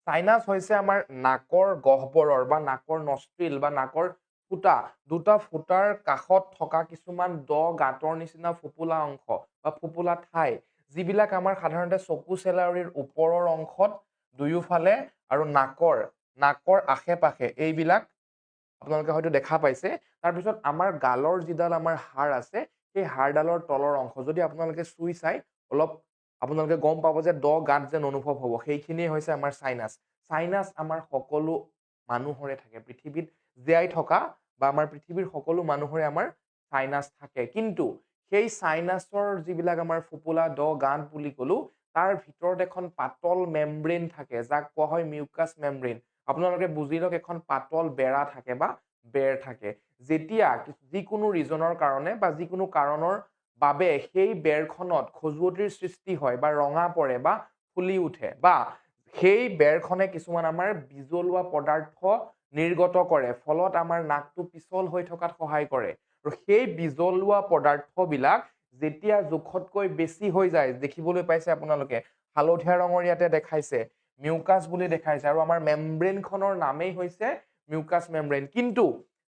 Sinus হৈছে আমাৰ নাকৰ গহ্বৰৰ বা নাকৰ নষ্ট্ৰিল বা নাকৰ ফুটা দুটা ফুটাৰ কাষত থকা কিছুমান গাঁতৰ নিচিনা ফোপোলা অংশ বা ফোপোলা ঠাই যিবিলাক আমাৰ সাধাৰণতে চকু চেলাউৰিৰ ওপৰৰ অংশত দুয়োফালে আৰু নাকৰ আশে-পাশে এইবিলাক আপোনালোকে হয়তো দেখা পাইছে। তাৰপিছত আমাৰ গালৰ যিডাল আমাৰ হাড় আছে সেই হাড়ডালৰ তলৰ অংশ যদি আপোনালোকে চুই চাই অলপ আপোনালোকে গম পাব যে গাঁত যেন অনুভৱ হ'ব, সেইখিনিয়ে হৈছে আমাৰ সাইনাস। সাইনাস আমাৰ সকলো মানুহৰে থাকে, পৃথিৱীত জীয়াই থকা বা আমাৰ পৃথিৱীৰ সকলো মানুহৰে আমাৰ সাইনাস থাকে। কিন্তু সেই সাইনাসৰ যিবিলাক আমাৰ ফোপোলা গাঁত বুলি ক'লো, তাৰ ভিতৰত এখন পাতল মেমব্ৰেন থাকে, যাক কোৱা হয় মিউকাছ মেমব্ৰেন। আপোনালোকে বুজি লওক, এখন পাতল বেৰা থাকে বা বেৰ থাকে। যেতিয়া যিকোনো ৰিজনৰ কাৰণে বা যিকোনো কাৰণৰ বাবে সেই বেৰখনত খজুৱতিৰ সৃষ্টি হয় বা ৰঙা পৰে বা ফুলি উঠে বা সেই বেৰখনে কিছুমান আমাৰ বিজলুৱা পদাৰ্থ নিৰ্গত কৰে, ফলত আমাৰ নাকটো পিছল হৈ থকাত সহায় কৰে। আৰু সেই বিজলুৱা পদাৰ্থবিলাক যেতিয়া জোখতকৈ বেছি হৈ যায়, দেখিবলৈ পাইছে আপোনালোকে হালধীয়া ৰঙৰ ইয়াতে দেখাইছে মিউকাছ বুলি দেখাইছে, আৰু আমাৰ মেমব্ৰেনখনৰ নামেই হৈছে মিউকাছ মেমব্ৰেন। কিন্তু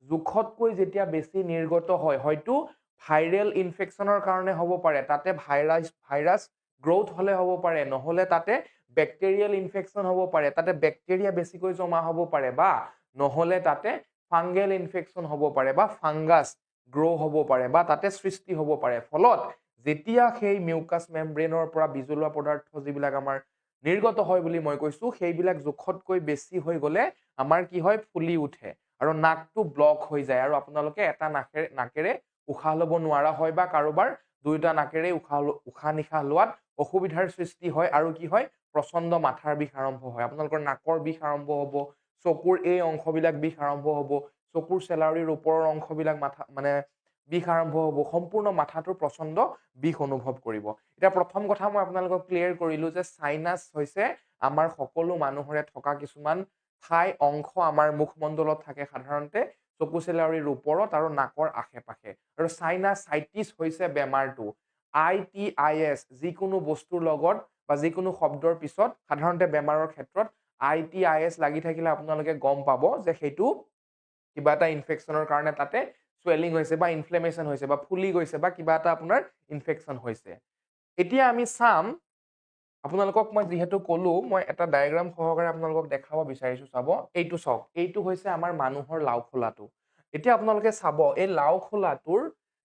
জোখতকৈ যেতিয়া বেছি নিৰ্গত হয়, হয়তো ভাইৰেল ইনফেকশ্যনৰ কাৰণে হ'ব পাৰে, তাতে ভাইৰাছ গ্ৰথ হ'লে হ'ব পাৰে, নহ'লে তাতে বেক্টেৰিয়েল ইনফেকশ্যন হ'ব পাৰে, তাতে বেক্টেৰিয়া বেছিকৈ জমা হ'ব পাৰে, বা নহ'লে তাতে ফাংগেল ইনফেকশ্যন হ'ব পাৰে বা ফাংগাছ গ্ৰ' হ'ব পাৰে বা তাতে সৃষ্টি হ'ব পাৰে। ফলত যেতিয়া সেই মিউকাছ মেমব্ৰেনৰ পৰা বিজলুৱা পদাৰ্থ যিবিলাক আমাৰ নিৰ্গত হয় বুলি মই কৈছো, সেইবিলাক জোখতকৈ বেছি হৈ গ'লে আমাৰ কি হয়, ফুলি উঠে আৰু নাকটো ব্লক হৈ যায়, আৰু আপোনালোকে এটা নাকেৰে উশাহ ল'ব নোৱাৰা হয় বা কাৰোবাৰ দুয়োটা নাকেৰে উশাহ নিশাহ লোৱাত অসুবিধাৰ সৃষ্টি হয়, আৰু কি হয়, প্ৰচণ্ড মাথাৰ বিষ আৰম্ভ হয়। আপোনালোকৰ নাকৰ বিষ আৰম্ভ হ'ব, চকুৰ এই অংশবিলাক বিষ আৰম্ভ হ'ব, চকুৰ চেলাউৰিৰ ওপৰৰ অংশবিলাক বিষ আৰম্ভ হ'ব, সম্পূৰ্ণ মাথাটোৰ প্ৰচণ্ড বিষ অনুভৱ কৰিব। এতিয়া প্ৰথম কথা মই আপোনালোকক ক্লিয়াৰ কৰিলো যে সাইনাস হৈছে আমাৰ সকলো মানুহৰে থকা কিছুমান অংশ আমাৰ মুখমণ্ডলত থাকে, সাধাৰণতে চকু চেলাউৰিৰ ওপৰত আৰু নাকৰ আশে-পাশে। আৰু সাইনাসাইটিছ হৈছে বেমাৰটো, ITIS, যিকোনো বস্তুৰ লগত বা যিকোনো শব্দৰ পিছত সাধাৰণতে বেমাৰৰ ক্ষেত্ৰত ITIS লাগি থাকিলে আপোনালোকে গম পাব যে সেইটো কিবা এটা ইনফেকশ্যনৰ কাৰণে তাতে চুৱেলিং হৈছে বা ইনফ্লেমেশ্যন হৈছে বা ফুলি গৈছে বা কিবা এটা আপোনাৰ ইনফেকশ্যন হৈছে। এতিয়া আমি চাম, আপোনালোকক মই যিহেতু ক'লো, মই এটা ডায়েগ্ৰাম সহকাৰে আপোনালোকক দেখাব বিচাৰিছো। চাব, এইটো চাওক, এইটো হৈছে আমাৰ মানুহৰ লাওখোলাটো। এতিয়া আপোনালোকে চাব, এই লাওখোলাটোৰ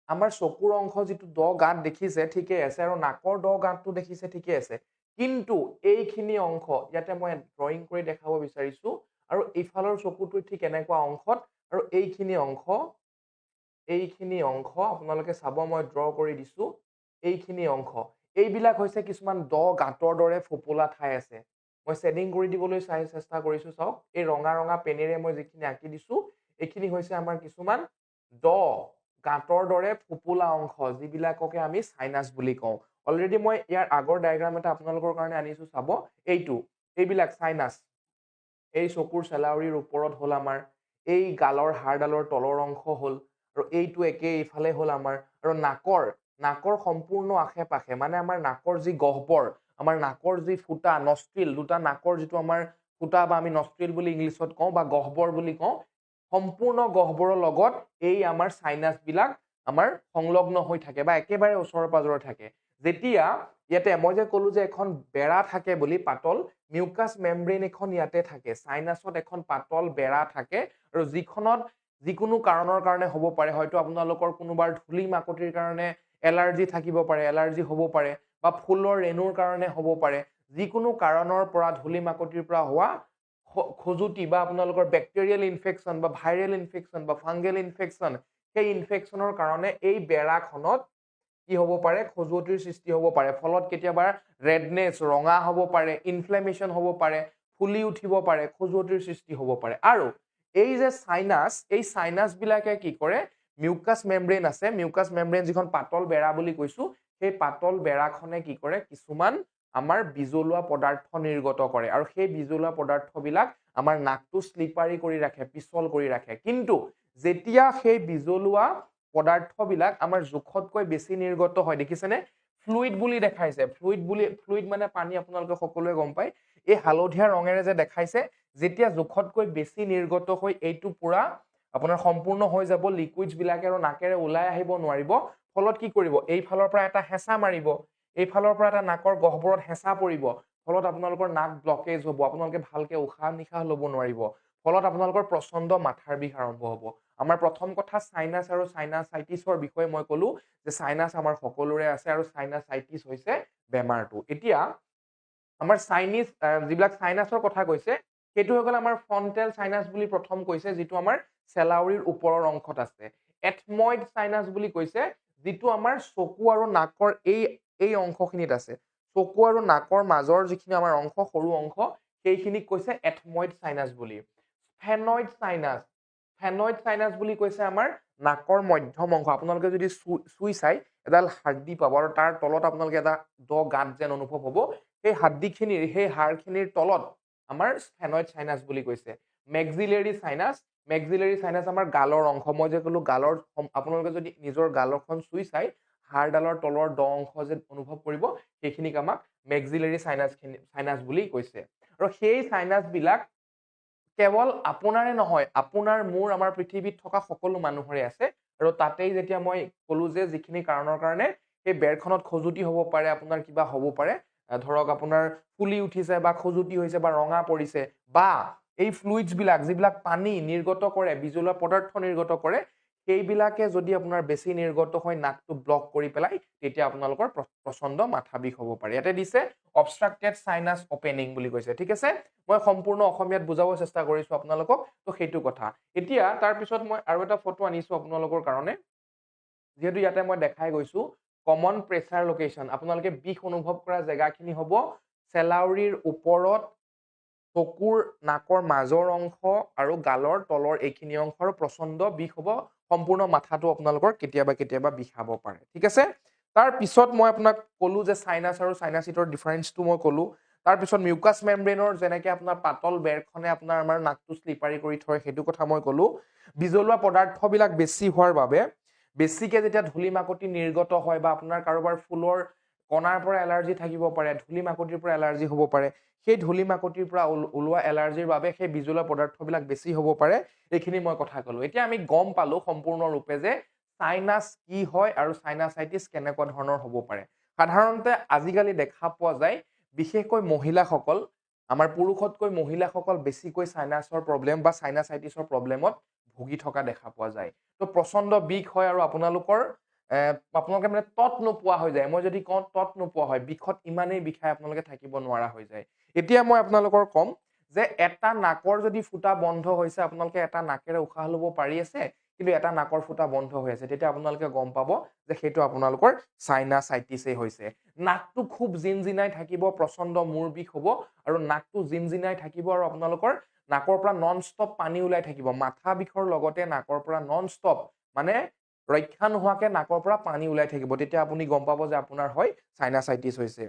আমাৰ চকুৰ অংশ যিটো গাঁত দেখিছে ঠিকেই আছে, আৰু নাকৰ গাঁতটো দেখিছে ঠিকেই আছে, কিন্তু এইখিনি অংশ ইয়াতে মই ড্ৰয়িং কৰি দেখাব বিচাৰিছো, আৰু এইফালৰ চকুটো ঠিক এনেকুৱা অংশত, আৰু এইখিনি অংশ আপোনালোকে চাব, মই ড্ৰ কৰি দিছো, এইখিনি অংশ, এইবিলাক হৈছে কিছুমান গাঁতৰ দৰে ফোপোলা ঠাই আছে। মই শ্বেডিং কৰি দিবলৈ চেষ্টা কৰিছো। চাওক, এই ৰঙা ৰঙা পেনেৰে মই যিখিনি আঁকি দিছো, এইখিনি হৈছে আমাৰ কিছুমান গাঁতৰ দৰে ফোপোলা অংশ, যিবিলাককে আমি সাইনাস বুলি কওঁ। অলৰেডি মই ইয়াৰ আগৰ ডায়েগ্ৰাম এটা আপোনালোকৰ কাৰণে আনিছো। চাব, এইবিলাক সাইনাস। এই চকুৰ চেলাউৰিৰ ওপৰত হ'ল আমাৰ, এই গালৰ হাড়ডালৰ তলৰ অংশ হ'ল, আৰু এইটো একেই ইফালে হ'ল আমাৰ, আৰু নাকৰ সম্পূৰ্ণ আশে-পাশে, মানে আমাৰ নাকৰ যি গহ্বৰ, আমাৰ নাকৰ যি ফুটা নষ্ট্ৰিল, দুটা নাকৰ যিটো আমাৰ ফুটা বা আমি নষ্ট্ৰিল বুলি ইংলিছত কওঁ বা গহ্বৰ বুলি কওঁ, সম্পূৰ্ণ গহ্বৰৰ লগত এই আমাৰ সাইনাস বিলাক আমাৰ সংলগ্ন হৈ থাকে বা একেবাৰে ওচৰৰ পাজৰে থাকে। যেতিয়া ইয়াতে মই যে ক'লো যে এখন বেৰা থাকে বুলি, পাতল মিউকাছ মেমব্ৰেন এখন ইয়াতে থাকে, সাইনাসত এখন পাতল বেৰা থাকে, আৰু যিখনত যিকোনো কাৰণৰ কাৰণে হ'ব পাৰে, হয়তো আপোনালোকৰ কোনোবাৰ ধূলি মাকতিৰ কাৰণে এলাৰ্জি থাকিব পাৰে, এলাৰ্জি হ'ব পাৰে, বা ফুলৰ ৰেণুৰ কাৰণে হ'ব পাৰে, যিকোনো কাৰণৰ পৰা ধূলি মাকতিৰ পৰা হোৱা খজুতি বা আপোনালোকৰ বেক্টেৰিয়েল ইনফেকশ্যন বা ভাইৰেল ইনফেকশ্যন বা ফাংগেল ইনফেকশ্যন, সেই ইনফেকশ্যনৰ কাৰণে এই বেৰাখনত কি হ'ব পাৰে, খজুৱতিৰ সৃষ্টি হ'ব পাৰে, ফলত কেতিয়াবা ৰেডনেছ, ৰঙা হ'ব পাৰে, ইনফ্লেমেশ্যন হ'ব পাৰে, ফুলি উঠিব পাৰে, খজুৱতিৰ সৃষ্টি হ'ব পাৰে। আৰু এই যে সাইনাস, এই সাইনাস বিলাকে কি কৰে, মিউকাছ মেমব্ৰেন আছে, মিউকাছ মেমব্ৰেন যিখন পাতল বেৰা বুলি কৈছো, সেই পাতল বেৰাখনে কি কৰে, কিছুমান আমাৰ বিজলুৱা পদাৰ্থ নিৰ্গত কৰে, আৰু সেই বিজলুৱা পদাৰ্থবিলাক আমাৰ নাকটো স্লিপাৰী কৰি ৰাখে, পিছল কৰি ৰাখে। কিন্তু যেতিয়া সেই বিজলুৱা পদাৰ্থবিলাক আমাৰ জোখতকৈ বেছি নিৰ্গত হয়, দেখিছেনে, ফ্লুইড বুলি দেখাইছে, ফ্লুইড মানে পানী, আপোনালোকে সকলোৱে গম পায়। এই হালধীয়া ৰঙেৰে যে দেখাইছে যেতিয়া জোখতকৈ বেছি নিৰ্গত হৈ এইটো পুৰা আপোনাৰ সম্পূৰ্ণ হৈ যাব লিকুইডছ বিলাকে আৰু নাকেৰে ওলাই আহিব নোৱাৰিব ফলত কি কৰিব এই ফালৰ পৰা এটা হেঁচা মাৰিব এই ফালৰ পৰা এটা নাকৰ গহ্বৰত হেঁচা পৰিব ফলত আপোনালোকৰ নাক ব্লকেজ হ'ব আপোনালোকে ভালকে উশাহ নিশাহ ল'ব নোৱাৰিব ফলত আপোনালোকৰ প্ৰচণ্ড মাথাৰ বিষ আৰম্ভ হ'ব আমাৰ প্ৰথম কথা সাইনাস আৰু সাইনাসাইটিছৰ বিষয়ে মই ক'লো যে সাইনাস আমাৰ সকলোৰে আছে আৰু সাইনাসাইটিছ হৈছে বেমাৰটো এতিয়া আমাৰ চাইনিজ যিবিলাক সাইনাসৰ কথা কৈছে সেইটো হৈ গ'ল আমাৰ ফ্ৰণ্টেল সাইনাস বুলি প্ৰথম কৈছে যিটো আমাৰ চেলাউৰিৰ ওপৰৰ অংশত আছে এথময়েড সাইনাস বুলি কৈছে যিটো আমাৰ চকু আৰু নাকৰ এই অংশখিনিত আছে চকু আৰু নাকৰ মাজৰ যিখিনি আমাৰ অংশ সৰু অংশ সেইখিনিক কৈছে এথময়েড সাইনাস বুলি ফেনয়েড সাইনাস বুলি কৈছে আমাৰ নাকৰ মধ্যম অংশ আপোনালোকে যদি চুই চাই এডাল হাড়দি পাব আৰু তাৰ তলত আপোনালোকে এটা দ গাঁত যেন অনুভৱ হ'ব সেই হাড়দিখিনিৰ সেই হাড়খিনিৰ তলত আমাৰ ফেনয়েড সাইনাস বুলি কৈছে মেক্সিলাৰী সাইনাস আমাৰ গালৰ অংশ মই যে ক'লো গালৰ আপোনালোকে যদি নিজৰ গালৰখন চুই চাই হাড়ডালৰ তলৰ দ অংশ যে অনুভৱ কৰিব সেইখিনিক আমাক মেক্সিলাৰী সাইনাস বুলি কৈছে আৰু সেই সাইনাস বিলাক কেৱল আপোনাৰে নহয় আপোনাৰ মোৰ আমাৰ পৃথিৱীত থকা সকলো মানুহৰে আছে আৰু তাতেই যেতিয়া মই ক'লো যে যিখিনি কাৰণৰ কাৰণে সেই বেৰখনত খজুতি হ'ব পাৰে আপোনাৰ কিবা হ'ব পাৰে ধৰক আপোনাৰ ফুলি উঠিছে বা খজুতি হৈছে বা ৰঙা পৰিছে বা এই ফ্লুইডছ বিলাক যিবিলাক পানী নিৰ্গত কৰে বিজলুৱা পদাৰ্থ নিৰ্গত কৰে সেইবিলাকে যদি আপোনাৰ বেছি নিৰ্গত হৈ নাকটো ব্লক কৰি পেলাই তেতিয়া আপোনালোকৰ প্ৰচণ্ড মাথা বিষ হ'ব পাৰে ইয়াতে দিছে অবষ্ট্ৰাক্টেড সাইনাস অপেনিং বুলি কৈছে ঠিক আছে মই সম্পূৰ্ণ অসমীয়াত বুজাব চেষ্টা কৰিছো আপোনালোকক তো সেইটো কথা এতিয়া তাৰ পিছত মই আৰু এটা ফটো আনিছো আপোনালোকৰ কাৰণে যেহেতু ইয়াতে মই দেখাই গৈছো কমন প্ৰেছাৰ লোকেশ্যন আপোনালোকে বিষ অনুভৱ কৰা জেগাখিনি হ'ব চেলাউৰিৰ ওপৰত চকুৰ নাকৰ মাজৰ অংশ আৰু গালৰ তলৰ এইখিনি অংশৰ প্ৰচণ্ড বিষ হ'ব সম্পূৰ্ণ মাথাটো আপোনালোকৰ কেতিয়াবা বিষাব পাৰে ঠিক আছে তাৰ পিছত মই আপোনাক ক'লো যে সাইনাস আৰু সাইনাসিটৰ ডিফাৰেন্সটো মই ক'লো তাৰ পিছত মিউকাছ মেমব্ৰেনৰ যেনেকে আপোনাৰ পাতল বেৰখনে আপোনাৰ আমাৰ নাকটো স্লিপাৰী কৰি থয় সেইটো কথা মই ক'লো বিজলুৱা পদাৰ্থবিলাক বেছি হোৱাৰ বাবে বেছিকে যেতিয়া ধূলি মাকতি নিৰ্গত হয় বা আপোনাৰ কাৰোবাৰ ফুলৰ কণাৰ পৰা এলাৰ্জি থাকিব পাৰে ধূলি মাকতিৰ পৰা এলাৰ্জি হ'ব পাৰে সেই ধূলি মাকতিৰ পৰা ওলোৱা এলাৰ্জিৰ বাবে সেই বিজলুৱা পদাৰ্থবিলাক বেছি হ'ব পাৰে এইখিনি মই কথা ক'লো এতিয়া আমি গম পালো সম্পূৰ্ণৰূপে যে সাইনাস কি হয় আৰু সাইনাসাইটিছ কেনেকুৱা ধৰণৰ হ'ব পাৰে সাধাৰণতে আজিকালি দেখা পোৱা যায় বিশেষকৈ মহিলাসকল আমাৰ পুৰুষতকৈ মহিলাসকল বেছিকৈ সাইনাসৰ প্ৰব্লেম বা সাইনাসাইটিছৰ প্ৰব্লেমত ভুগি থকা দেখা পোৱা যায় তো প্ৰচণ্ড বিষ হয় আৰু আপোনালোকৰ আপোনালোকে মানে তত নোপোৱা হৈ যায় মই যদি কওঁ তত নোপোৱা হয় বিষত ইমানেই বিষাই আপোনালোকে থাকিব নোৱাৰা হৈ যায় এতিয়া মই আপোনালোকৰ কম যে এটা নাকৰ যদি ফুটা বন্ধ হৈছে আপোনালোকে এটা নাকেৰে উশাহ ল'ব পাৰি আছে কিন্তু এটা নাকৰ ফুটা বন্ধ হৈ আছে তেতিয়া আপোনালোকে গম পাব যে সেইটো আপোনালোকৰ সাইনাসাইটিছে হৈছে নাকটো খুব জিনজিনাই থাকিব প্ৰচণ্ড মূৰ বিষ হ'ব আৰু নাকটো জিনজিনাই থাকিব আৰু আপোনালোকৰ নাকৰ পৰা নন ষ্টপ পানী ওলাই থাকিব মাথা বিষৰ লগতে নাকৰ পৰা নন ষ্টপ মানে ৰক্ষা নোহোৱাকে নাকৰ পৰা পানী ওলাই থাকিব তেতিয়া আপুনি গম পাব যে আপোনাৰ হয় সাইনাসাইটিছ হৈছে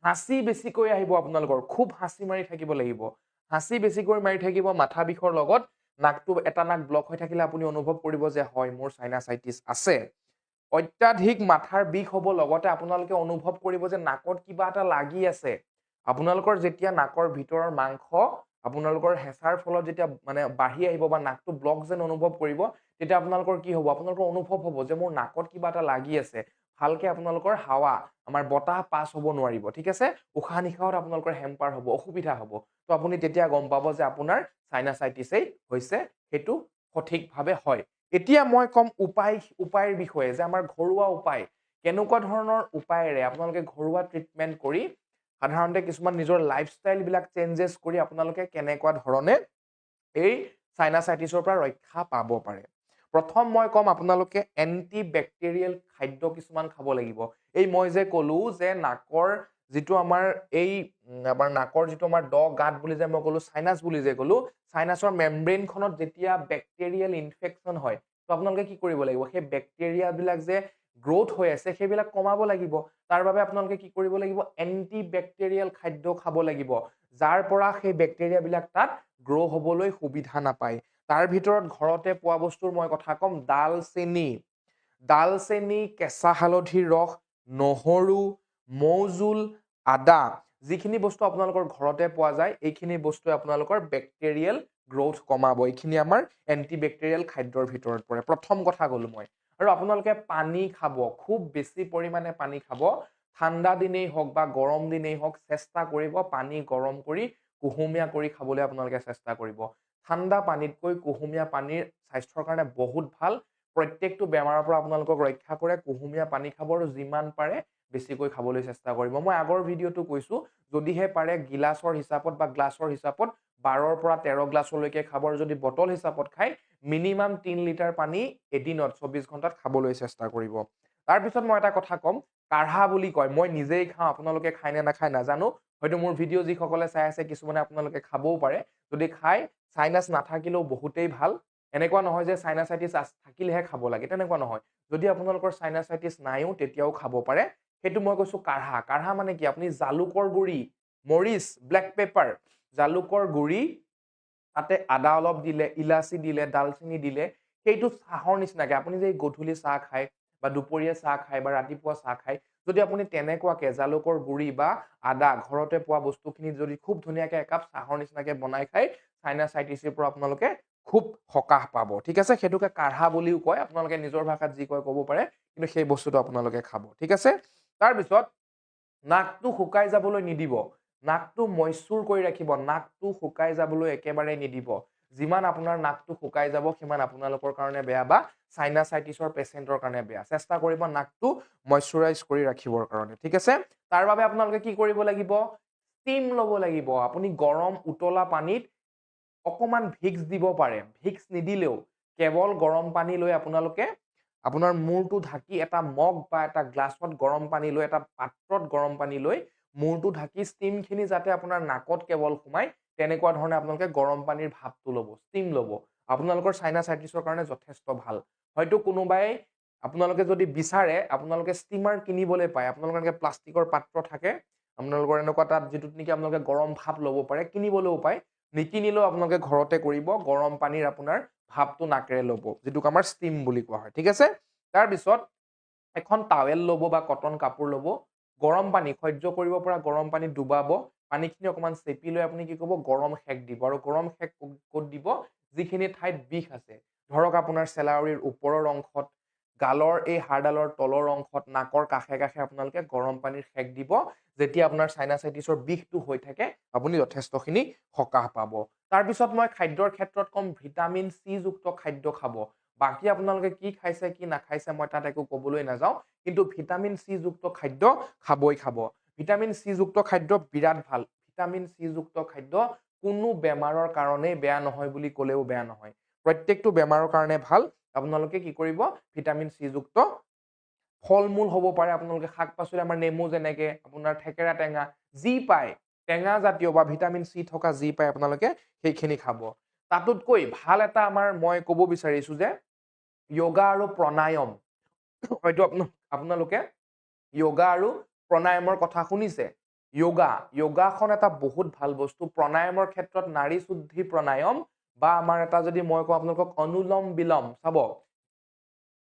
হাঁচি বেছিকৈ আহিব আপোনালোকৰ খুব হাঁচি মাৰি থাকিব লাগিব হাঁচি বেছিকৈ মাৰি থাকিব মাথা বিষৰ লগত নাকটো এটা নাক ব্লক হৈ থাকিলে আপুনি অনুভৱ কৰিব যে হয় মোৰ সাইনাসাইটিছ আছে অত্যাধিক মাথাৰ বিষ হ'ব লগতে আপোনালোকে অনুভৱ কৰিব যে নাকত কিবা এটা লাগি আছে আপোনালোকৰ যেতিয়া নাকৰ ভিতৰৰ মাংস আপোনালোকৰ হেঁচাৰ ফলত যেতিয়া মানে বাঢ়ি আহিব বা নাকটো ব্লক যেন অনুভৱ কৰিব তেতিয়া আপোনালোকৰ কি হ'ব আপোনালোকৰ অনুভৱ হ'ব যে মোৰ নাকত কিবা এটা লাগি আছে ভালকে আপোনালোকৰ হাৱা আমাৰ বতাহ পাছ হ'ব নোৱাৰিব ঠিক আছে উশাহ নিশাহত আপোনালোকৰ হেম্পাৰ হ'ব অসুবিধা হ'ব তো আপুনি তেতিয়া গম পাব যে আপোনাৰ সাইনাসাইটিছেই হৈছে সেইটো সঠিকভাৱে হয় এতিয়া মই কম উপায়ৰ বিষয়ে যে আমাৰ ঘৰুৱা উপায় কেনেকুৱা ধৰণৰ উপায়েৰে আপোনালোকে ঘৰুৱা ট্ৰিটমেণ্ট কৰি সাধাৰণতে কিছুমান নিজৰ লাইফষ্টাইল বিলাক চেঞ্জেছ কৰি আপোনালোকে কেনেকুৱা ধৰণে এই সাইনাসাইটিছৰ পৰা ৰক্ষা পাব পাৰে প্ৰথম মই কম আপোনালোকে এন্টি বেক্টেৰিয়েল খাদ্য কিছুমান খাব লাগিব এই মই যে ক'লো যে নাকৰ যিটো আমাৰ এই আমাৰ নাকৰ যিটো আমাৰ দ গাঁত বুলি যে মই ক'লো সাইনাস বুলি যে ক'লো সাইনাসৰ মেমব্ৰেইনখনত যেতিয়া বেক্টেৰিয়েল ইনফেকচন হয় তো আপোনালোকে কি কৰিব লাগিব সেই বেক্টেৰিয়া বিলাক যে গ্ৰোথ হৈ আছে সেইবিলাক কমাব লাগিব তাৰ বাবে আপোনালোকে কি কৰিব লাগিব এন্টি বেক্টেৰিয়েল খাদ্য খাব লাগিব যাৰ পৰা সেই বেক্টেৰিয়া বিলাক তাত গ্ৰো হ'বলৈ সুবিধা নাপায় তাৰ ভিতৰত ঘৰতে পোৱা বস্তুৰ মই কথা কম দালচেনি কেঁচা হালধিৰ ৰস নহৰু মৌজোল আদা যিখিনি বস্তু আপোনালোকৰ ঘৰতে পোৱা যায় এইখিনি বস্তুৱে আপোনালোকৰ বেক্টেৰিয়েল গ্ৰোথ কমাব এইখিনি আমাৰ এন্টিবেক্টেৰিয়েল খাদ্যৰ ভিতৰত পৰে প্ৰথম কথা গ'লো মই আৰু আপোনালোকে পানী খাব খুব বেছি পৰিমাণে পানী খাব ঠাণ্ডা দিনেই হওক বা গৰম দিনেই হওক চেষ্টা কৰিব পানী গৰম কৰি কুহুমীয়া কৰি খাবলৈ আপোনালোকে চেষ্টা কৰিব ঠাণ্ডা পানীতকৈ কুহুমীয়া পানীৰ স্বাস্থ্যৰ কাৰণে বহুত ভাল প্ৰত্যেকটো বেমাৰৰ পৰা আপোনালোকক ৰক্ষা কৰে কুহুমীয়া পানী খাব আৰু যিমান পাৰে বেছিকৈ খাবলৈ চেষ্টা কৰিব মই আগৰ ভিডিঅ'টো কৈছো যদিহে পাৰে গিলাসৰ হিচাপত বা গ্লাছৰ হিচাপত 12ৰ পৰা 13 গ্লাছলৈকে খাব আৰু যদি বটল হিচাপত খায় মিনিমাম 3 লিটাৰ পানী এদিনত 24 ঘণ্টাত খাবলৈ চেষ্টা কৰিব তাৰ পিছত মই এটা কথা কম কাঢ়া বুলি কয় মই নিজেই খাওঁ আপোনালোকে খায় নে নাখায় নাজানো হয়তো মোৰ ভিডিঅ' যিসকলে চাই আছে কিছুমানে আপোনালোকে খাবও পাৰে যদি খায় সাইনাস নাথাকিলেও বহুতেই ভাল এনেকুৱা নহয় যে সাইনাসাইটিস থাকিলেহে খাব লাগে তেনেকুৱা নহয় যদি আপোনালোকৰ সাইনাসাইটিস নাইও তেতিয়াও খাব পাৰে সেইটো মই কৈছো কাঢ়া কাঢ়া মানে কি আপুনি জালুকৰ গুড়ি মৰিচ ব্লেক পেপাৰ জালুকৰ গুড়ি তাতে আদা অলপ দিলে ইলাচি দিলে ডালচিনি দিলে সেইটো চাহৰ নিচিনাকে আপুনি যে গধূলি চাহ খায় বা দুপৰীয়া চাহ খায় বা ৰাতিপুৱা চাহ খায় যদি আপুনি তেনেকুৱাকে জালুকৰ গুড়ি বা আদা ঘৰতে পোৱা বস্তুখিনি যদি খুব ধুনীয়াকে একাপ চাহৰ নিচিনাকে বনাই খায় সাইনাসাইটিসৰ পৰা আপোনালোকে খুব সকাহ পাব ঠিক আছে সেইটোকে কাঢ়া বুলিও কয় আপোনালোকে নিজৰ ভাষাত যি কয় ক'ব পাৰে কিন্তু সেই বস্তুটো আপোনালোকে খাব ঠিক আছে তাৰ পিছত নাকটো শুকাই যাবলৈ নিদিব নাকটো ময়শ্চুৰ কৰি ৰাখিব নাকটো শুকাই যাবলৈ একেবাৰে নিদিব যিমান আপোনাৰ নাকটো শুকাই যাব সিমান আপোনালোকৰ কাৰণে বেয়া বা সাইনাসাইটিসৰ পেচেণ্টৰ কাৰণে বেয়া চেষ্টা কৰিব নাকটো ময়শ্চুৰাইজ কৰি ৰাখিবৰ কাৰণে ঠিক আছে তাৰ বাবে আপোনালোকে কি কৰিব লাগিব ষ্টিম ল'ব লাগিব আপুনি গৰম উতলা পানীত অকমান ভিক্স দিব পাৰে ভিক্স নিদিলেও কেৱল গৰম পানী লৈ আপোনালোকে আপোনাৰ মূৰটো ঢাকি এটা মগ বা এটা গ্লাছত গৰম পানী লৈ এটা পাত্ৰত গৰম পানী লৈ মূৰটো ঢাকি ষ্টিমখিনি যাতে আপোনাৰ নাকত কেৱল সোমায় তেনেকুৱা ধৰণে আপোনালোকে গৰম পানীৰ ভাপটো ল'ব ষ্টিম ল'ব আপোনালোকৰ সাইনাসাইটিসৰ কাৰণে যথেষ্ট ভাল হয়তো কোনোবাই আপোনালোকে যদি বিচাৰে আপোনালোকে ষ্টিমাৰ কিনিবলৈ পায় আপোনালোকৰ প্লাষ্টিকৰ পাত্ৰ থাকে আপোনালোকৰ এনেকুৱা তাত যেটোত নেকি আপোনালোকে গৰম ভাপ ল'ব পাৰে কিনিবলৈও পায় নিকিনিলেও আপোনালোকে ঘৰতে কৰিব গৰম পানীৰ আপোনাৰ ভাপটো নাকেৰে ল'ব যেটোক আমাৰ ষ্টিম বুলি কোৱা হয় ঠিক আছে তাৰ পিছত এখন টাৱেল ল'ব বা কটন কাপোৰ ল'ব গৰম পানী সহ্য কৰিব পৰা গৰম পানী ডুবাব পানীখিনি অকমান চেপি লৈ আপুনি কি কৰিব গৰম হেক দিব আৰু গৰম হেক ক'ত দিব যিখিনি ঠাইত বিষ আছে ধৰক আপোনাৰ চেলাউৰিৰ ওপৰৰ অংশত গালৰ এই হাড়ডালৰ তলৰ অংশত নাকৰ কাষে কাষে আপোনালোকে গৰম পানীৰ হেক দিব যেতিয়া আপোনাৰ সাইনাসাইটিসৰ বিষটো হৈ থাকে আপুনি যথেষ্টখিনি সকাহ পাব তাৰ পিছত মই খাদ্যৰ ক্ষেত্ৰত কম ভিটামিন সি যুক্ত খাদ্য খাব বাকি আপোনালোকে কি খাইছে কি নাখাইছে মই তাত একো ক'বলৈ নাযাওঁ কিন্তু ভিটামিন সি যুক্ত খাদ্য খাবই খাব ভিটামিন সি যুক্ত খাদ্য বিৰাট ভাল ভিটামিন সি যুক্ত খাদ্য কোনো বেমাৰৰ কাৰণে বেয়া নহয় বুলি ক'লেও বেয়া নহয় প্ৰত্যেকটো বেমাৰৰ কাৰণে ভাল আপোনালোকে কি কৰিব ভিটামিন সি যুক্ত ফল-মূল হ'ব পাৰে আপোনালোকে শাক-পাচলি আমাৰ নেমু যেনেকে আপোনাৰ থেকেৰা টেঙা যি পায় টেঙা জাতীয় বা ভিটামিন সি থকা যি পায় আপোনালোকে সেইখিনি খাব তাতোতকৈ ভাল এটা আমাৰ মই ক'ব বিচাৰিছো যে যোগা আৰু প্ৰণায়াম হয়তো আপোনালোকে যোগা আৰু প্ৰণায়ামৰ কথা শুনিছে যোগাখন এটা বহুত ভাল বস্তু প্ৰণায়ামৰ ক্ষেত্ৰত নাৰী শুদ্ধি প্ৰণায়াম বা আমাৰ এটা যদি মই কওঁ আপোনালোকক অনুলোম বিলোম চাব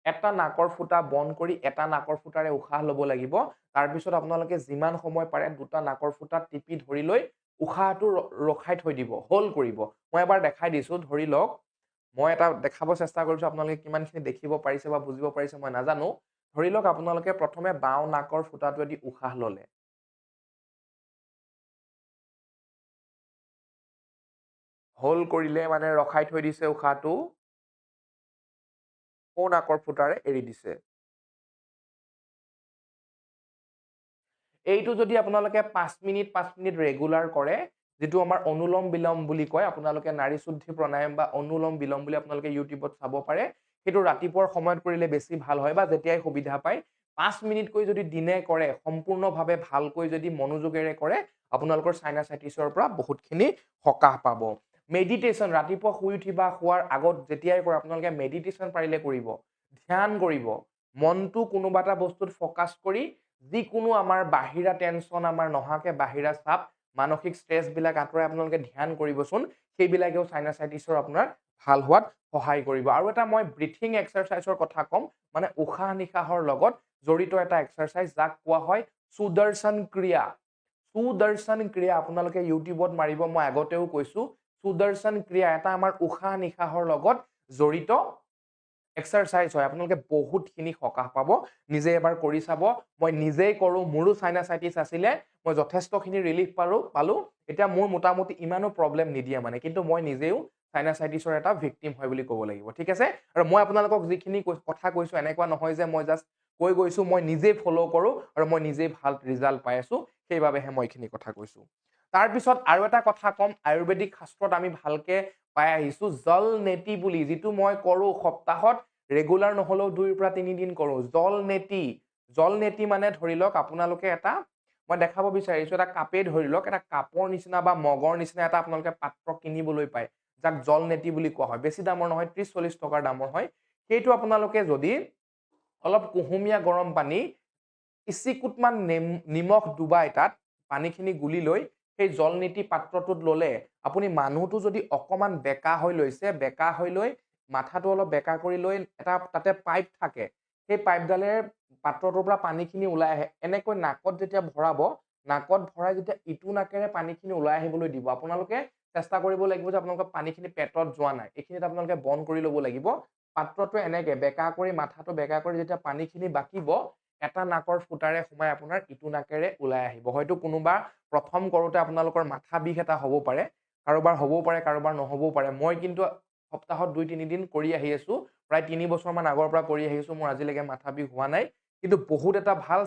এটা নাকৰ ফুটা বন্ধ কৰি এটা নাকৰ ফুটাৰে উশাহ ল'ব লাগিব তাৰ পিছত আপোনালোকে যিমান সময় পাৰে দুটা নাকৰ ফুটা টিপি ধৰি লৈ উশাহটো ৰখাই থৈ দিব হোল কৰিব মই এবাৰ দেখাই দিছো ধৰি লওক মই এটা দেখাব চেষ্টা কৰিছো আপোনালোকে কিমানখিনি দেখিব পাৰিছে বা বুজিব পাৰিছে মই নাজানো ধৰি লওক আপোনালোকে প্ৰথমে বাও নাকৰ ফুটাটোৱেদি উশাহ ল'লে হোল কৰিলে মানে ৰখাই থৈ দিছে উশাহটো সো নাকৰ ফুটাৰে এৰি দিছে এইটো যদি আপোনালোকে 5 মিনিট ৰেগুলাৰ কৰে যেটো আমাৰ অনুলোম বিলোম বুলি কয় আপোনালোকে নাৰী শুদ্ধি প্ৰণায়াম বা অনুলোম বিলোম বুলি আপোনালোকে ইউটিউবত চাব পাৰে সেইটো ৰাতিপুৱাৰ সময়ত কৰিলে বেছি ভাল হয় বা যেতিয়াই সুবিধা পায় 5 মিনিট কৈ যদি দিনে কৰে সম্পূৰ্ণভাৱে ভালকৈ যদি মনোযোগেৰে কৰে আপোনালোকৰ সাইনাসাইটিসৰ পৰা বহুতখিনি সকাহ পাব মেডিটেশন ৰাতিপুৱা শুই উঠি বা শুৱাৰ আগত যেতিয়াই কৰে আপোনালোকে মেডিটেশন পাৰিলে কৰিব ধ্যান কৰিব মনটো কোনোবা এটা বস্তুত ফোকাস কৰি যিকোনো আমাৰ বাহিৰা টেনচন আমাৰ নহাকে বাহিৰা চাপ মানসিক স্ট্ৰেছ বিলাক আঁতৰাই আপোনালোকে ধ্যান কৰিবচোন সেইবিলাকেও সাইনাসাইটিসৰ আপোনাৰ ভাল হোৱাত সহায় কৰিব আৰু এটা মই ব্ৰিথিং এক্সাৰসাইজৰ কথা কম মানে উশাহ নিশাহৰ লগত জড়িত এটা এক্সাৰসাইজ যাক কোৱা হয় সুদৰ্শন ক্ৰিয়া সুদৰ্শন ক্ৰিয়া আপোনালোকে ইউটিউবত মাৰিব, মই আগতেও কৈছো সুদৰ্শন ক্ৰিয়া এটা আমাৰ উশাহ নিশাহৰ লগত জড়িত এক্সাৰসাইজ হয়। আপোনালোকে বহুতখিনি সকাহ পাব, নিজে এবাৰ কৰি চাব। মই নিজেই কৰোঁ, মোৰো সাইনাসাইটিছ আছিলে, মই যথেষ্টখিনি ৰিলিফ পালো। এতিয়া মোৰ মোটামুটি ইমানো প্ৰব্লেম নিদিয়ে মানে, কিন্তু মই নিজেও সাইনাসাইটিছৰ এটা ভিক্টিম হয় বুলি ক'ব লাগিব, ঠিক আছে। আৰু মই আপোনালোকক যিখিনি কথা কৈছো এনেকুৱা নহয় যে মই জাষ্ট কৈ গৈছো, মই নিজেই ফ'ল' কৰোঁ আৰু মই নিজেই ভাল ৰিজাল্ট পাই আছো, সেইবাবেহে মই এইখিনি কথা কৈছো। তাৰপিছত আৰু এটা কথা কম, আয়ুৰ্বেদিক শাস্ত্ৰত আমি ভালকে পাই আহিছো জল নেতি বুলি, যিটো মই কৰোঁ সপ্তাহত ৰেগুলাৰ নহ'লেও 2 পৰা 3 দিন কৰোঁ। জল নেতি মানে ধৰি লওক আপোনালোকে এটা, মই দেখাব বিচাৰিছো এটা কাপেই ধৰি লওক, এটা কাপৰ নিচিনা বা মগৰ নিচিনা এটা আপোনালোকে পাত্ৰ কিনিবলৈ পায়, যাক জল নেতি বুলি কোৱা হয়। বেছি দামৰ নহয়, 30-40 টকাৰ দামৰ হয়। সেইটো আপোনালোকে যদি অলপ কুহুমীয়া গৰম পানী ইচিকুটমান নিমখ ডুবাই তাত পানীখিনি গুলি লৈ সেই জলনীতি পাত্ৰটোত ললে, আপুনি মানুহটো যদি অকমান বেকা হৈ লৈছে, বেকা হৈ লৈ মাথাটো অলপ বেকা কৰি লৈ এটা তাতে পাইপ থাকে, সেই পাইপডালেৰে পাত্ৰটোৰ পৰা পানীখিনি ওলাই আহে। এনেকৈ নাকত যেতিয়া ভৰাব, নাকত ভৰাই যেতিয়া ইটো নাকেৰে পানীখিনি ওলাই আহিবলৈ দিব, আপোনালোকে চেষ্টা কৰিব লাগিব যে আপোনালোকৰ পানীখিনি পেটত যোৱা নাই, এইখিনিত আপোনালোকে বন্ধ কৰি ল'ব লাগিব। পাত্ৰটো এনেকে বেকা কৰি, মাথাটো বেকা কৰি যেতিয়া পানীখিনি বাকিব, এটা নাকৰ ফুটাৰে সোমাই আপোনাৰ ইটো নাকেৰে ওলাই আহিব। হয়তো কোনোবা প্ৰথম কৰোঁতে আপোনালোকৰ মাথা বিষ এটা হ'ব পাৰে, কাৰোবাৰ হ'বও পাৰে, কাৰোবাৰ নহ'বও পাৰে। মই কিন্তু সপ্তাহত 2-3 দিন কৰি আহি আছো, প্ৰায় 3 বছৰমান আগৰ পৰা কৰি আহিছো, মোৰ আজিলৈকে মাথা বিষ হোৱা নাই। কিন্তু বহুত এটা ভাল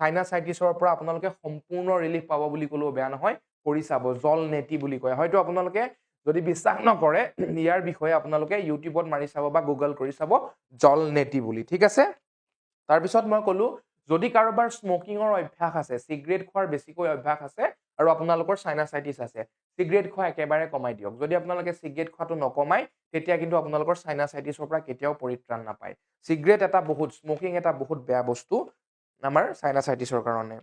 সাইনাসাইটিছৰ পৰা আপোনালোকে সম্পূৰ্ণ ৰিলিফ পাব বুলি ক'লেও বেয়া নহয়। কৰি চাব, জল নেতি বুলি কয়। হয়তো আপোনালোকে যদি বিশ্বাস নকৰে, ইয়াৰ বিষয়ে আপোনালোকে ইউটিউবত মাৰি চাব বা গুগল কৰি চাব জল নেতি বুলি, ঠিক আছে। তাৰপিছত মই ক'লো, যদি কাৰোবাৰ স্মকিঙৰ অভ্যাস আছে, চিগাৰেট খোৱাৰ বেছিকৈ অভ্যাস আছে আৰু আপোনালোকৰ সাইনাসাইটিছ আছে, চিগাৰেট খোৱা একেবাৰে কমাই দিয়ক। যদি আপোনালোকে চিগাৰেট খোৱাটো নকমায়, তেতিয়া কিন্তু আপোনালোকৰ সাইনাসাইটিছৰ পৰা কেতিয়াও পৰিত্ৰাণ নাপায়। চিগাৰেট এটা স্মকিং এটা বহুত বেয়া বস্তু আমাৰ সাইনাসাইটিছৰ কাৰণে।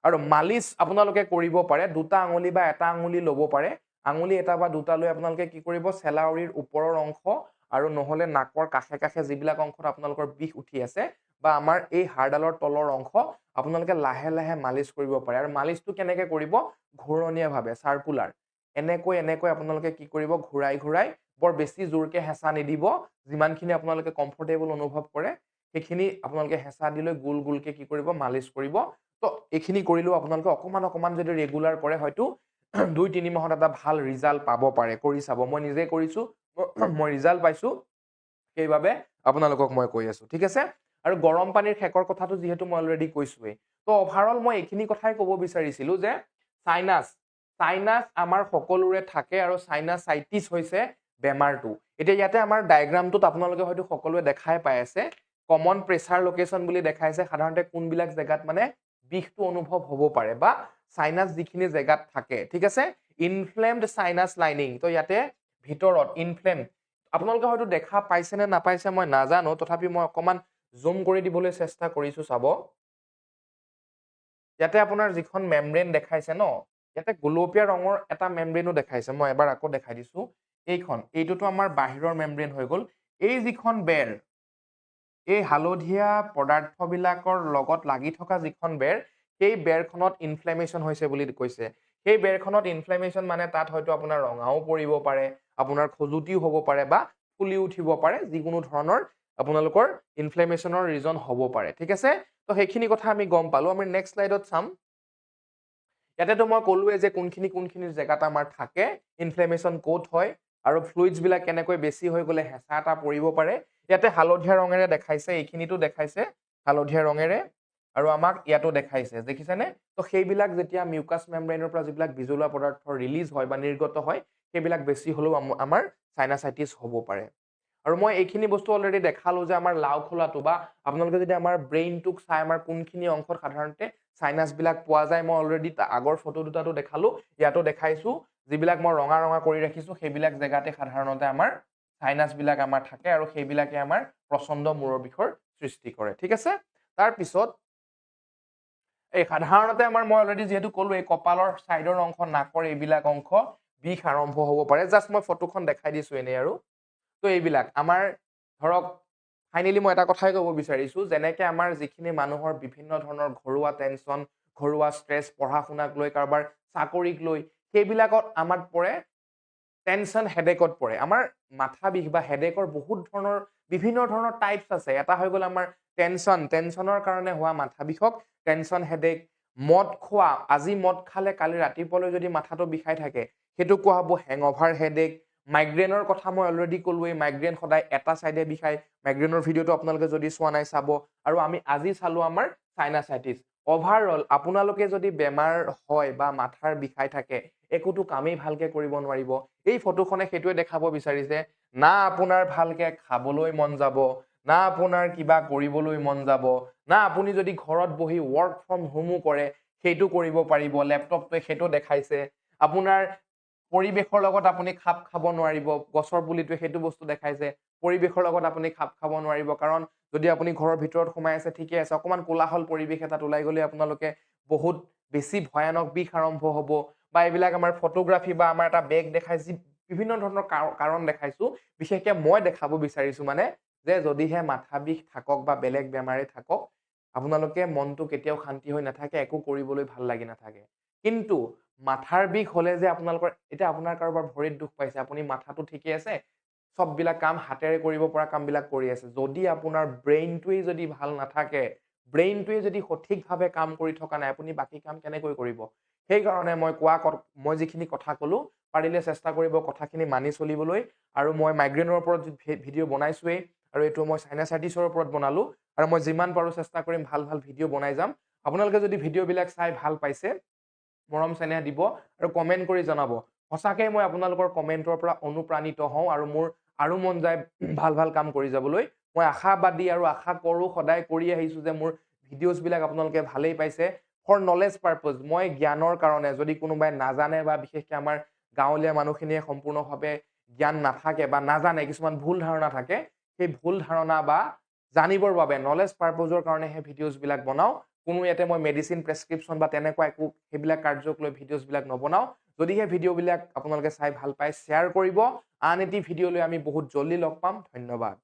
আৰু মালিচ আপোনালোকে কৰিব পাৰে, 2টা আঙুলি বা এটা আঙুলি ল'ব পাৰে, আঙুলি এটা বা 2টা লৈ আপোনালোকে কি কৰিব, চেলাউৰিৰ ওপৰৰ অংশ আৰু নহলে নাকৰ কাষে কাষে যিবিলাক অংশত আপোনালোকৰ বিষ উঠি আছে বা আমাৰ এই হাড়ডালৰ তলৰ অংশ, আপোনালোকে লাহে লাহে মালিচ কৰিব পাৰে। আৰু মালিচটো কেনেকে কৰিব, ঘূৰণীয়াভাৱে, চাৰ্কুলাৰ, এনেকৈ আপোনালোকে কি কৰিব, ঘূৰাই ঘূৰাই, বৰ বেছি জোৰকে হেঁচা নিদিব, যিমানখিনি আপোনালোকে কমফৰ্টেবল অনুভৱ কৰে সেইখিনি আপোনালোকে হেঁচা দি লৈ গোল গোলকে কি কৰিব, মালিচ কৰিব। তো এইখিনি কৰিলেও আপোনালোকে অকমান যদি ৰেগুলাৰ কৰে, হয়তো 2-3 মাহত এটা ভাল ৰিজাল্ট পাব পাৰে। কৰি চাব, মই নিজে কৰিছো, মই ৰিজাল্ট পাইছো, সেইবাবে আপোনালোকক মই কৈ আছো, ঠিক আছে। আৰু গৰম পানীৰ খেকৰ কথাটো যিহেতু মই অলৰেডি কৈছোৱেই, তো অভাৰঅল মই এইখিনি কথাই ক'ব বিচাৰিছিলো যে সাইনাছ আমাৰ সকলোৰে থাকে আৰু সাইনাসাইটিছ হৈছে বেমাৰটো। এতিয়া ইয়াতে আমাৰ ডায়েগ্ৰামটোত আপোনালোকে হয়তো সকলোৱে দেখাই পাই আছে, কমন প্ৰেচাৰ লোকেশ্যন বুলি দেখাইছে, সাধাৰণতে কোনবিলাক জেগাত মানে বিষটো অনুভৱ হ'ব পাৰে বা সাইনাছ যিখিনি জেগাত থাকে, ঠিক আছে। ইনফ্লেমড সাইনাছ লাইনিং, তো ইয়াতে ভিতৰত ইনফ্লেম, আপোনালোকে হয়তো দেখা পাইছে নে নাপাইছে মই নাজানো, তথাপি মই অকমান জুম কৰি দিবলৈ চেষ্টা কৰিছো, চাব। ইয়াতে আপোনাৰ যিখন মেমব্ৰেন দেখাইছে ন, ইয়াতে গোলপীয়া ৰঙৰ এটা মেমব্ৰেনো দেখাইছে, মই এবাৰ আকৌ দেখাই দিছো। এইটোতো আমাৰ বাহিৰৰ মেমব্ৰেন হৈ গ'ল। এই যিখন বেৰ, এই হালধীয়া পদাৰ্থবিলাকৰ লগত লাগি থকা যিখন বেৰ, সেই বেৰখনত ইনফ্লেমেশ্যন হৈছে বুলি কৈছে। সেই বেৰখনত ইনফ্লেমেশ্যন মানে তাত হয়তো আপোনাৰ ৰঙাও পৰিব পাৰে, আপোনাৰ খজুতিও হ'ব পাৰে বা ফুলি উঠিব পাৰে, যিকোনো ধৰণৰ আপোনালোকৰ ইনফ্লেমেশ্যনৰ ৰিজন হ'ব পাৰে, ঠিক আছে। তো সেইখিনি কথা আমি গম পালো। আমি নেক্সট স্লাইডত চাম। ইয়াতেতো মই ক'লোৱে যে কোনখিনি জেগাত আমাৰ থাকে, ইনফ্লেমেশ্যন ক'ত হয় আৰু ফ্লুইডছ বিলাক কেনেকৈ বেছি হৈ গ'লে হেঁচা এটা পৰিব পাৰে। ইয়াতে হালধীয়া ৰঙেৰে দেখাইছে, এইখিনিতো দেখাইছে হালধীয়া ৰঙেৰে, আৰু আমাক ইয়াতো দেখাইছে, দেখিছেনে। তো সেইবিলাক যেতিয়া মিউকাছ মেমব্ৰেনৰ পৰা যিবিলাক বিজলুৱা পদাৰ্থ ৰিলিজ হয় বা নিৰ্গত হয়, সেইবিলাক বেছি হ'লেও আমাৰ সাইনাসাইটিছ হ'ব পাৰে। আৰু মই এইখিনি বস্তু অলৰেডি দেখালো যে আমাৰ লাও খোলাটো বা আপোনালোকে যদি আমাৰ ব্ৰেইনটোক চাই, আমাৰ কোনখিনি অংশত সাধাৰণতে সাইনাছ বিলাক পোৱা যায়, মই অলৰেডি আগৰ ফটো দুটাটো দেখালো, ইয়াতো দেখাইছো। যিবিলাক মই ৰঙা ৰঙা কৰি ৰাখিছো, সেইবিলাক জেগাতে সাধাৰণতে আমাৰ সাইনাছ বিলাক আমাৰ থাকে আৰু সেইবিলাকে আমাৰ প্ৰচণ্ড মূৰৰ বিষৰ সৃষ্টি কৰে, ঠিক আছে। তাৰপিছত এই সাধাৰণতে আমাৰ, মই অলৰেডি যিহেতু ক'লো, এই কপালৰ চাইডৰ অংশ, নাকৰ এইবিলাক অংশ বিষ আৰম্ভ হ'ব পাৰে। জাষ্ট মই ফটোখন দেখাই দিছো এনেই আৰু। তো এইবিলাক আমাৰ ধৰক, ফাইনেলি মই এটা কথাই ক'ব বিচাৰিছো, যেনেকে আমাৰ যিখিনি মানুহৰ বিভিন্ন ধৰণৰ ঘৰুৱা টেনচন, ঘৰুৱা ষ্ট্ৰেছ, পঢ়া শুনাক লৈ, কাৰোবাৰ চাকৰিক লৈ, সেইবিলাকত আমাৰ পৰে টেনশ্যন, হেডেকত পৰে। আমাৰ মাথা বিষ বা হেডেকৰ বহুত ধৰণৰ বিভিন্ন ধৰণৰ টাইপছ আছে। এটা হৈ গ'ল আমাৰ টেনশ্যনৰ কাৰণে হোৱা মাথা বিষক টেনশ্যন, হেডেক। মদ খোৱা, আজি মদ খালে কালি ৰাতিপুৱালৈ যদি মাথাটো বিষাই থাকে, সেইটো কোৱা হ'ব হেংঅভাৰ হেডেক। মাইগ্ৰেইনৰ কথা মই অলৰেডি ক'লোৱেই, মাইগ্ৰেইন সদায় এটা চাইডে বিষায়। মাইগ্ৰেইনৰ ভিডিঅ'টো আপোনালোকে যদি চোৱা নাই চাব। আৰু আমি আজি চালো আমাৰ চাইনাচাইটিছ। অভাৰঅল আপোনালোকে যদি বেমাৰ হয় বা মাথাৰ বিষাই থাকে, একোটো কামেই ভালকে কৰিব নোৱাৰিব। এই ফটোখনে সেইটোৱে দেখাব বিচাৰিছে, না আপোনাৰ ভালকে খাবলৈ মন যাব, না আপোনাৰ কিবা কৰিবলৈ মন যাব, না আপুনি যদি ঘৰত বহি ৱৰ্ক ফ্ৰম হোমো কৰে, সেইটো কৰিব পাৰিব। লেপটপটোৱে সেইটো দেখাইছে। আপোনাৰ পৰিৱেশৰ লগত আপুনি খাপ খাব নোৱাৰিব। গছৰ পুলিটোৱে সেইটো বস্তু দেখাইছে। পৰিৱেশৰ লগত আপুনি খাপ খাব নোৱাৰিব, কাৰণ যদি আপুনি ঘৰৰ ভিতৰত সোমাই আছে ঠিকে আছে, অকণমান কোলাহল পৰিৱেশ এটাত ওলাই গ'লে আপোনালোকে বহুত বেছি ভয়ানক বিষ আৰম্ভ হ'ব। বা এইবিলাক আমাৰ ফটোগ্ৰাফী বা আমাৰ এটা বেগ দেখাইছে, বিভিন্ন ধৰণৰ কাৰণ দেখাইছো। বিশেষকে মই দেখাব বিচাৰিছো মানে যে যদিহে মাথা বিষ থাকক বা বেলেগ বেমাৰে থাকক, আপোনালোকে মনটো কেতিয়াও শান্তি হৈ নাথাকে, একো কৰিবলৈ ভাল লাগি নাথাকে। কিন্তু মাথাৰ বিষ হ'লে যে আপোনালোকৰ, এতিয়া আপোনাৰ কাৰোবাৰ ভৰিত দুখ পাইছে, আপুনি মাথাটো ঠিকে আছে, চববিলাক কাম হাতেৰে কৰিব পৰা কামবিলাক কৰি আছে। যদি আপোনাৰ ব্ৰেইনটোৱেই যদি ভাল নাথাকে, ব্ৰেইনটোৱে যদি সঠিকভাৱে কাম কৰি থকা নাই, আপুনি বাকী কাম কেনেকৈ কৰিব? সেইকাৰণে মই যিখিনি কথা ক'লো, পাৰিলে চেষ্টা কৰিব কথাখিনি মানি চলিবলৈ। আৰু মই মাইগ্ৰেইনৰ ওপৰত ভিডিঅ' বনাইছোৱেই, আৰু এইটো মই চাইনাচাইটিছৰ ওপৰত বনালো। আৰু মই যিমান পাৰো চেষ্টা কৰিম ভাল ভাল ভিডিঅ' বনাই যাম। আপোনালোকে যদি ভিডিঅ'বিলাক চাই ভাল পাইছে, মৰম চেনেহ দিব আৰু কমেণ্ট কৰি জনাব। সঁচাকৈ মই আপোনালোকৰ কমেণ্টৰ পৰা অনুপ্ৰাণিত হওঁ আৰু মোৰ আৰু মন যায় ভাল ভাল কাম কৰি যাবলৈ। মই আশাবাদী আৰু আশা কৰোঁ, সদায় কৰি আহিছোঁ যে মোৰ ভিডিঅ'ছবিলাক আপোনালোকে ভালেই পাইছে। ফৰ নলেজ পাৰ্পজ, মই জ্ঞানৰ কাৰণে, যদি কোনোবাই নাজানে বা বিশেষকৈ আমাৰ গাঁৱলীয়া মানুহখিনিয়ে সম্পূৰ্ণভাৱে জ্ঞান নাথাকে বা নাজানে, কিছুমান ভুল ধাৰণা থাকে, সেই ভুল ধাৰণা বা জানিবৰ বাবে নলেজ পাৰ্পজৰ কাৰণে সেই ভিডিঅ'ছবিলাক বনাওঁ। কোনো ইয়াতে মই মেডিচিন, প্ৰেছক্ৰিপশ্যন বা তেনেকুৱা একো সেইবিলাক কাৰ্যক লৈ ভিডিঅ'ছবিলাক নবনাওঁ। যদিহে ভিডিঅ'বিলাক আপোনালোকে চাই ভাল পায়, শ্বেয়াৰ কৰিব। আন এটি ভিডিঅ' লৈ আমি বহুত জল্দি লগ পাম। ধন্যবাদ।